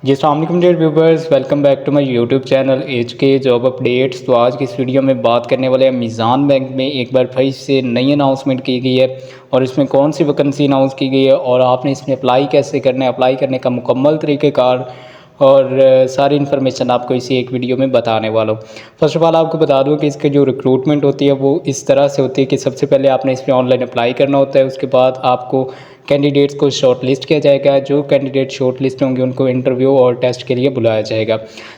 जी अस्सलाम वालेकुम dear viewers, welcome back to my YouTube channel H K job updates. तो आज की इस वीडियो में बात करने वाले हैं मीज़ान बैंक में एक बार फिर से नई अनाउंसमेंट की गई है और इसमें कौन सी वैकेंसी अनाउंस की गई है और आपने इसमें अप्लाई कैसे करना है, अप्लाई करने का मुकम्मल तरीक़ेकार और सारी इन्फॉर्मेशन आपको इसी एक वीडियो में बताने वाला हूँ। फर्स्ट ऑफ ऑल आपको बता दूँ कि इसकी जो रिक्रूटमेंट होती है वो इस तरह से होती है कि सबसे पहले आपने इसमें ऑनलाइन अप्लाई करना होता है। उसके बाद आपको कैंडिडेट्स को शॉर्ट लिस्ट किया जाएगा। जो कैंडिडेट शॉर्ट लिस्ट होंगे उनको इंटरव्यू और टेस्ट के लिए बुलाया जाएगा।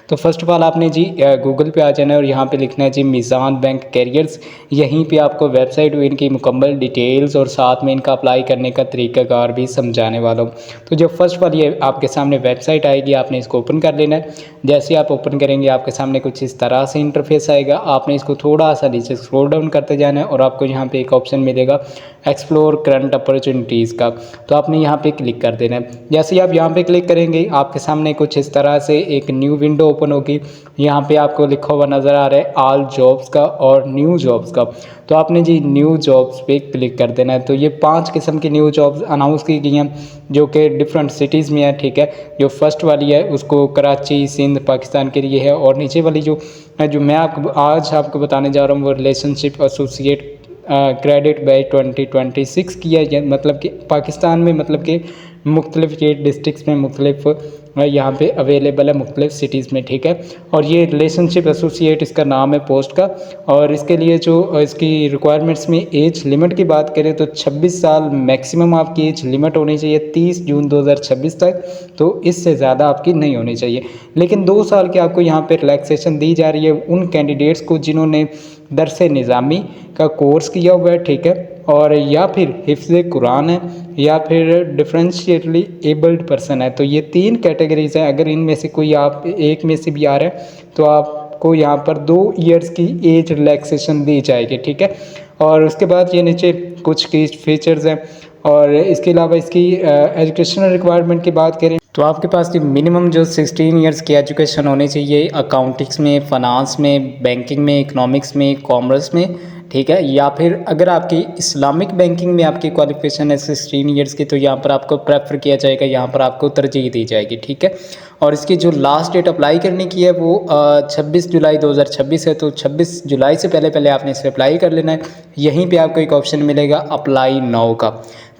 तो फर्स्ट ऑफ ऑल आपने जी गूगल पे आ जाना है और यहाँ पे लिखना है जी मीज़ान बैंक कैरियर्स। यहीं पे आपको वेबसाइट और इनकी मुकम्मल डिटेल्स और साथ में इनका अप्लाई करने का तरीक़ाकार भी समझाने वाला हूँ। तो जब फर्स्ट ऑफ ऑल ये आपके सामने वेबसाइट आएगी, आपने इसको ओपन कर लेना है। जैसे आप ओपन करेंगे आपके सामने कुछ इस तरह से इंटरफेस आएगा। आपने इसको थोड़ा सा नीचे स्क्रॉल डाउन करते जाना है और आपको यहाँ पे एक ऑप्शन मिलेगा एक्सप्लोर करंट अपॉर्चुनिटीज़ का। तो आपने यहाँ पे क्लिक कर देना है। जैसे ही आप यहाँ पे क्लिक करेंगे आपके सामने कुछ इस तरह से एक न्यू विंडो ओपन होगी। यहाँ पे आपको लिखा हुआ नज़र आ रहा है ऑल जॉब्स का और न्यू जॉब्स का। तो आपने जी न्यू जॉब्स पे क्लिक कर देना है। तो ये 5 किस्म की न्यू जॉब्स अनाउंस की गई हैं जो कि डिफरेंट सिटीज़ में है, ठीक है। जो फर्स्ट वाली है उसको कराची, सिंध, पाकिस्तान के लिए है और नीचे वाली जो मैं आज आपको बताने जा रहा हूँ वो रिलेशनशिप एसोसिएट क्रेडिट बाई 2026 किया है। मतलब कि पाकिस्तान में, मतलब कि मुख्तलिफ ये डिस्ट्रिक्स में मुख्तलिफ यहाँ पे अवेलेबल है मुख्तलिफ सिटीज़ में, ठीक है। और ये रिलेशनशिप एसोसिएट इसका नाम है पोस्ट का। और इसके लिए जो इसकी रिक्वायरमेंट्स में एज लिमिट की बात करें तो 26 साल मैक्सिमम आपकी एज लिमिट होनी चाहिए 30 जून 2026 तक। तो इससे ज़्यादा आपकी नहीं होनी चाहिए। लेकिन 2 साल की आपको यहाँ पे रिलैक्सेशन दी जा रही है उन कैंडिडेट्स को जिन्होंने दरस निज़ामी का कोर्स किया हुआ है, ठीक है। और या फिर हिफ्ज़ कुरान है या फिर डिफरेंशियली एबल्ड पर्सन है। तो ये 3 कैटेगरीज हैं। अगर इनमें से कोई आप एक में से भी आ रहा है तो आपको यहाँ पर 2 ईयर्स की एज रिलैक्सेशन दी जाएगी, ठीक है। और उसके बाद ये नीचे कुछ की फीचर्स हैं। और इसके अलावा इसकी एजुकेशनल रिक्वायरमेंट की बात करें तो आपके पास मिनिमम जो 16 इयर्स की एजुकेशन होनी चाहिए अकाउंटिंग्स में, फ़ाइनेंस में, बैंकिंग में, इकोनॉमिक्स में, कॉमर्स में, ठीक है। या फिर अगर आपकी इस्लामिक बैंकिंग में आपकी क्वालिफिकेशन है 16 इयर्स की तो यहाँ पर आपको प्रेफर किया जाएगा, यहाँ पर आपको तरजीह दी जाएगी, ठीक है। और इसकी जो लास्ट डेट अप्लाई करने की है वो 26 जुलाई 2026 है। तो 26 जुलाई से पहले पहले आपने इस पर अप्लाई कर लेना है। यहीं पे आपको एक ऑप्शन मिलेगा अप्लाई नाउ का,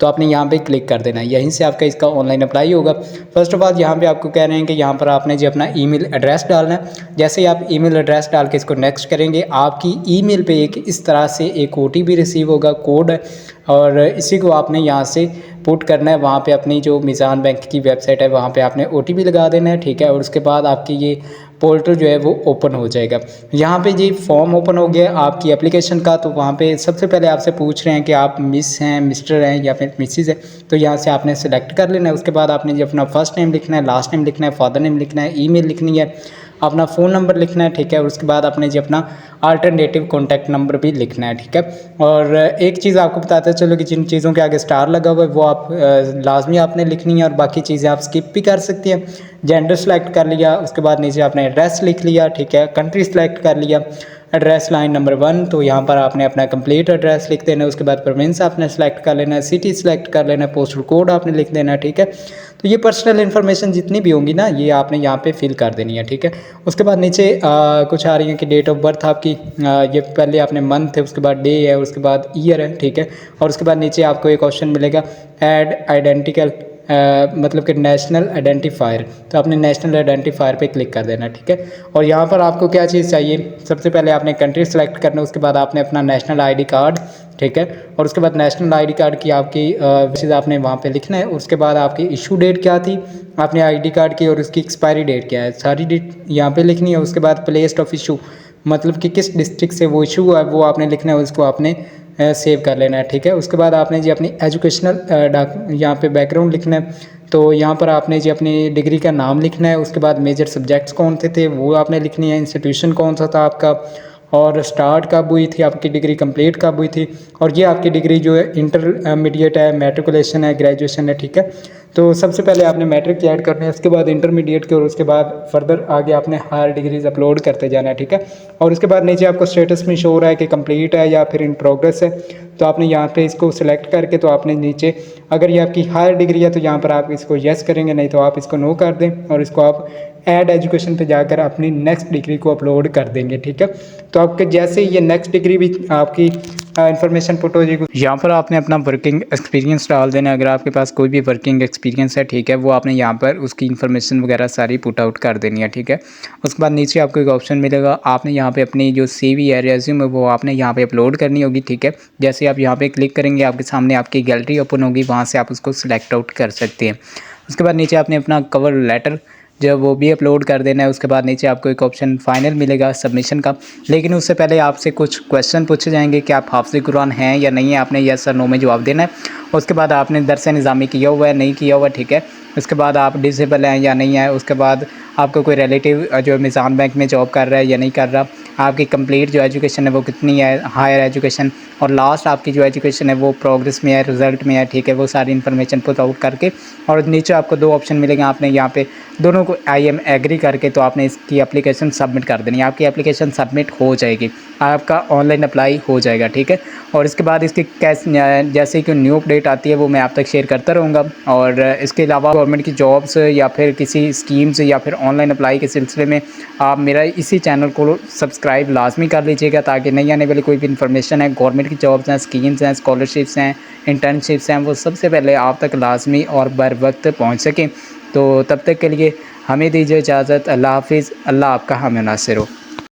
तो आपने यहाँ पे क्लिक कर देना है। यहीं से आपका इसका ऑनलाइन अप्लाई होगा। फर्स्ट ऑफ ऑल यहाँ पे आपको कह रहे हैं कि यहाँ पर आपने जी अपना ईमेल एड्रेस डालना है। जैसे ही आप ईमेल एड्रेस डाल के इसको नेक्स्ट करेंगे आपकी ईमेल पे एक इस तरह से एक OTP रिसीव होगा, कोड है। और इसी को आपने यहाँ से पुट करना है वहाँ पे अपनी जो मीज़ान बैंक की वेबसाइट है वहाँ पे आपने OTP लगा देना है, ठीक है। और उसके बाद आपकी ये पोर्टल जो है वो ओपन हो जाएगा। यहाँ पे जी फॉर्म ओपन हो गया आपकी एप्लीकेशन का। तो वहाँ पे सबसे पहले आपसे पूछ रहे हैं कि आप मिस हैं, मिस्टर हैं या फिर मिसिज़ है। तो यहाँ से आपने सेलेक्ट कर लेना है। उसके बाद आपने जी अपना फर्स्ट नेम लिखना है, लास्ट नेम लिखना है, फादर नेम लिखना है, ईमेल लिखनी है, अपना फ़ोन नंबर लिखना है, ठीक है। और उसके बाद आपने जी अपना अल्टरनेटिव कॉन्टैक्ट नंबर भी लिखना है, ठीक है। और एक चीज़ आपको बताते चलो कि जिन चीज़ों के आगे स्टार लगा हुआ है वो आप लाजमी आपने लिखनी है और बाकी चीज़ें आप स्किप भी कर सकती हैं। जेंडर सेलेक्ट कर लिया, उसके बाद नीचे आपने एड्रेस लिख लिया, ठीक है। कंट्री सेलेक्ट कर लिया, एड्रेस लाइन नंबर 1 तो यहाँ पर आपने अपना कंप्लीट एड्रेस लिख देना है। उसके बाद प्रोविंस आपने सेलेक्ट कर लेना है, सिटी सेलेक्ट कर लेना है, पोस्टल कोड आपने लिख देना है, ठीक है। तो ये पर्सनल इन्फॉर्मेशन जितनी भी होंगी ना ये आपने यहाँ पे फिल कर देनी है, ठीक है। उसके बाद नीचे कुछ आ रही है कि डेट ऑफ बर्थ आपकी ये पहले आपने मंथ है, उसके बाद डे है, उसके बाद ईयर है, ठीक है। और उसके बाद नीचे आपको एक ऑप्शन मिलेगा ऐड आइडेंटिकल मतलब कि नेशनल आइडेंटिफायर। तो आपने नेशनल आइडेंटिफायर पे क्लिक कर देना, ठीक है। और यहाँ पर आपको क्या चीज़ चाहिए, सबसे पहले आपने कंट्री सेलेक्ट करना है, उसके बाद आपने अपना नेशनल ID कार्ड, ठीक है। और उसके बाद नेशनल ID कार्ड की आपकी चीज़ आपने वहाँ पे लिखना है। उसके बाद आपकी इशू डेट क्या थी आपने ID कार्ड की और उसकी एक्सपायरी डेट क्या है सारी डेट यहाँ पे लिखनी है। उसके बाद प्लेस ऑफ इशू मतलब कि किस डिस्ट्रिक्ट से वो इशू है वो आपने लिखना है, उसको आपने सेव कर लेना है, ठीक है। उसके बाद आपने जी अपनी एजुकेशनल यहाँ पे बैकग्राउंड लिखना है। तो यहाँ पर आपने जी अपनी डिग्री का नाम लिखना है। उसके बाद मेजर सब्जेक्ट्स कौन से थे वो आपने लिखनी है, इंस्टीट्यूशन कौन सा था आपका, और स्टार्ट कब हुई थी, आपकी डिग्री कंप्लीट कब हुई थी, और ये आपकी डिग्री जो है इंटरमीडिएट है, मैट्रिकुलेशन है, ग्रेजुएशन है, ठीक है। तो सबसे पहले आपने मैट्रिक की ऐड करनी है, उसके बाद इंटरमीडिएट की, और उसके बाद फर्दर आगे आपने हायर डिग्रीज अपलोड करते जाना है, ठीक है। और उसके बाद नीचे आपको स्टेटस में शो हो रहा है कि कंप्लीट है या फिर इन प्रोग्रेस है, तो आपने यहाँ पे इसको सिलेक्ट करके तो आपने नीचे अगर ये आपकी हायर डिग्री है तो यहाँ पर आप इसको यस करेंगे, नहीं तो आप इसको नो कर दें और इसको आप ऐड एजुकेशन पे जाकर अपनी नेक्स्ट डिग्री को अपलोड कर देंगे, ठीक है। तो आपके जैसे ये नेक्स्ट डिग्री भी आपकी इन्फॉर्मेशन पुट हो जाएगी, यहाँ पर आपने अपना वर्किंग एक्सपीरियंस डाल देना है। अगर आपके पास कोई भी वर्किंग एक्सपीरियंस है, ठीक है, वो आपने यहाँ पर उसकी इन्फॉर्मेशन वगैरह सारी पुट आउट कर देनी है, ठीक है। उसके बाद नीचे आपको एक ऑप्शन मिलेगा, आपने यहाँ पे अपनी जो CV है, रेज्यूम है, वो आपने यहाँ पे अपलोड करनी होगी, ठीक है। जैसे आप यहाँ पे क्लिक करेंगे आपके सामने आपकी गैलरी ओपन होगी, वहाँ से आप उसको सिलेक्ट आउट कर सकते हैं। उसके बाद नीचे आपने अपना कवर लेटर जो वो भी अपलोड कर देना है। उसके बाद नीचे आपको एक ऑप्शन फाइनल मिलेगा सबमिशन का, लेकिन उससे पहले आपसे कुछ क्वेश्चन पूछे जाएंगे कि आप हाफ़िज़ कुरान हैं या नहीं है, आपने यस और नो में जवाब देना है। उसके बाद आपने दरस निज़ामी किया हुआ है नहीं किया हुआ, ठीक है। उसके बाद आप डिसेबल हैं या नहीं है। उसके बाद आपको कोई रिलेटिव जो मीज़ान बैंक में जॉब कर रहा है या नहीं कर रहा, आपकी कंप्लीट जो एजुकेशन है वो कितनी है, हायर एजुकेशन, और लास्ट आपकी जो एजुकेशन है वो प्रोग्रेस में है, रिज़ल्ट में है, ठीक है। वो सारी इन्फॉर्मेशन पुट आउट करके, और नीचे आपको 2 ऑप्शन मिलेंगे, आपने यहाँ पे दोनों को आई एम एग्री करके तो आपने इसकी एप्लीकेशन सबमिट कर देनी है। आपकी एप्लीकेशन सबमिट हो जाएगी, आपका ऑनलाइन अप्लाई हो जाएगा, ठीक है। और इसके बाद इसकी जैसे कि न्यू अपडेट आती है वो मैं आप तक शेयर करता रहूँगा। और इसके अलावा गवर्नमेंट की जॉब्स या फिर किसी स्कीम्स या फिर ऑनलाइन अप्लाई के सिलसिले में आप मेरा इसी चैनल को सब्सक्राइब लाजमी कर लीजिएगा, ताकि नई आने वाली कोई भी इन्फॉर्मेशन है, गवर्नमेंट की जॉब्स हैं, स्कीम्स हैं, स्कॉलरशिप्स हैं, इंटर्नशिप्स हैं, वो सबसे पहले आप तक लाजमी और बर वक्त पहुँच सकें। तो तब तक के लिए हमें दीजिए इजाज़त। अल्लाह हाफ़िज़। अल्लाह आपका हामी नासिर हो।